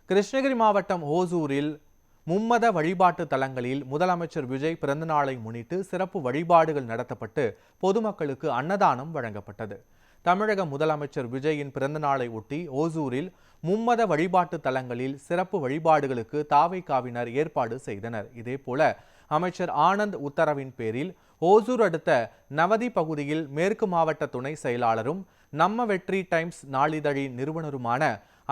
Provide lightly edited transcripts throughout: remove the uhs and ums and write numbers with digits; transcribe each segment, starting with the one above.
கிருஷ்ணகிரி மாவட்டம் ஓசூரில் மும்மத வழிபாட்டு தலங்களில் முதலமைச்சர் விஜய் பிறந்தநாளை முன்னிட்டு சிறப்பு வழிபாடுகள் நடத்தப்பட்டு பொதுமக்களுக்கு அன்னதானம் வழங்கப்பட்டது. தமிழக முதலமைச்சர் விஜயின் பிறந்தநாளை ஒட்டி ஓசூரில் மும்மத வழிபாட்டு தலங்களில் சிறப்பு வழிபாடுகளுக்கு தாவைக்காவினர் ஏற்பாடு செய்தனர். இதேபோல அமைச்சர் ஆனந்த் உத்தரவின் பேரில் ஓசூர் அடுத்த நவதி பகுதியில் மேற்கு மாவட்ட துணை செயலாளரும் நம்ம வெற்றி டைம்ஸ் நாளிதழின் நிறுவனருமான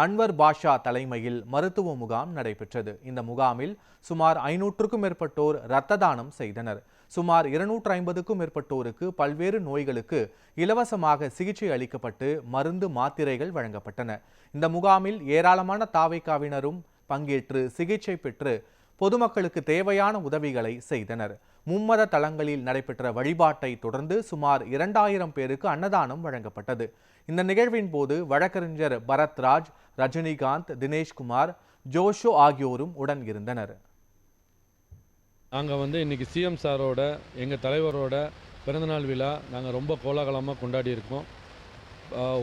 அன்வர் பாஷா தலைமையில் மருத்துவ முகாம் நடைபெற்றது. இந்த முகாமில் சுமார் 500க்கும் மேற்பட்டோர் இரத்த தானம் செய்தனர். சுமார் 250க்கும் மேற்பட்டோருக்கு பல்வேறு நோய்களுக்கு இலவசமாக சிகிச்சை அளிக்கப்பட்டு மருந்து மாத்திரைகள் வழங்கப்பட்டன. இந்த முகாமில் ஏராளமான தாவைக்காவினரும் பங்கேற்று சிகிச்சை பெற்று பொதுமக்களுக்கு தேவையான உதவிகளை செய்தனர். மும்மத தலங்களில் நடைபெற்ற வழிபாட்டை தொடர்ந்து சுமார் 2000 பேருக்கு அன்னதானம் வழங்கப்பட்டது. இந்த நிகழ்வின் போது வழக்கறிஞர் பரத்ராஜ், ரஜினிகாந்த், தினேஷ்குமார், ஜோஷோ ஆகியோரும் உடன் இருந்தனர். நாங்கள் இன்னைக்கு சிஎம் சாரோட எங்கள் தலைவரோட பிறந்தநாள் விழா நாங்கள் ரொம்ப கோலாகலமாக கொண்டாடி இருக்கோம்.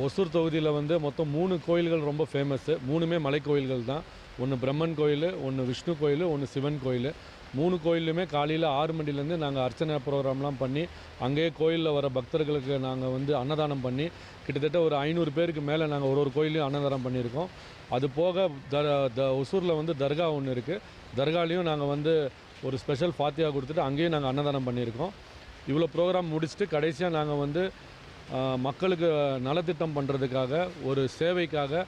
ஒசூர் தொகுதியில் மொத்தம் 3 கோயில்கள் ரொம்ப ஃபேமஸ்ஸு. 3மே மலை கோயில்கள் தான். ஒன்று பிரம்மன் கோயில், ஒன்று விஷ்ணு கோயில், ஒன்று சிவன் கோயில். 3 கோயிலுமே காலையில் 6 மணிலேருந்து நாங்கள் அர்ச்சனை ப்ரோக்ராம்லாம் பண்ணி அங்கேயே கோயிலில் வர பக்தர்களுக்கு நாங்கள் அன்னதானம் பண்ணி கிட்டத்தட்ட ஒரு 500 பேருக்கு மேலே நாங்கள் ஒரு கோயிலையும் அன்னதானம் பண்ணியிருக்கோம். அது போக ஒசூரில் தர்கா ஒன்று இருக்குது. தர்காலையும் நாங்கள் ஒரு ஸ்பெஷல் ஃபாத்தியா கொடுத்துட்டு அங்கேயும் நாங்கள் அன்னதானம் பண்ணியிருக்கோம். இவ்வளோ ப்ரோக்ராம் முடிச்சுட்டு கடைசியாக நாங்கள் மக்களுக்கு நலத்திட்டம் பண்ணுறதுக்காக ஒரு சேவைக்காக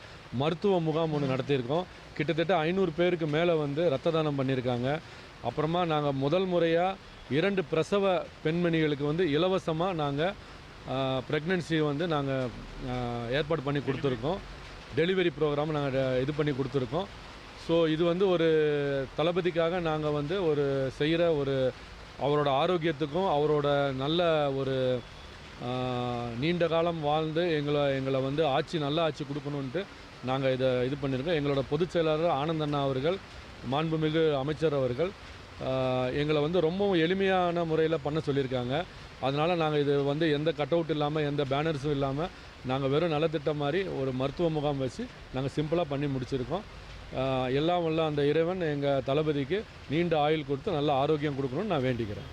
மருத்துவ முகாம் ஒன்று நடத்தியிருக்கோம். கிட்டத்தட்ட 500 பேருக்கு மேலே இரத்த தானம் பண்ணியிருக்காங்க. அப்புறமா நாங்கள் முதல் முறையாக 2 பிரசவ பெண்மணிகளுக்கு இலவசமாக நாங்கள் ப்ரெக்னென்சி நாங்கள் ஏற்பாடு பண்ணி கொடுத்துருக்கோம். டெலிவரி ப்ரோக்ராம் நாங்கள் இது பண்ணி கொடுத்துருக்கோம். ஸோ இது ஒரு தளபதிக்காக நாங்கள் ஒரு செய்கிற ஒரு அவரோட ஆரோக்கியத்துக்கும் அவரோட நல்ல ஒரு நீண்ட காலம் வாழ்ந்து எங்களை நல்ல ஆட்சி கொடுக்கணுன்ட்டு நாங்கள் இது பண்ணியிருக்கோம். எங்களோட பொதுச் செயலாளர் ஆனந்த் அண்ணா அவர்கள், மாண்புமிகு அமைச்சர் அவர்கள் எங்களை ரொம்பவும் எளிமையான முறையில் பண்ண சொல்லியிருக்காங்க. அதனால் நாங்கள் இது எந்த கட் அவுட் இல்லாமல் எந்த பேனர்ஸும் இல்லாமல் நாங்கள் வெறும் நலத்திட்டம் மாதிரி ஒரு மருத்துவ முகாம் வச்சு நாங்கள் சிம்பிளாக பண்ணி முடிச்சிருக்கோம். எல்லாம் வல்ல அந்த இறைவன் எங்கள் தளபதிக்கு நீண்ட ஆயுள் கொடுத்து நல்ல ஆரோக்கியம் கொடுக்கணும்னு நான் வேண்டிக்கிறேன்.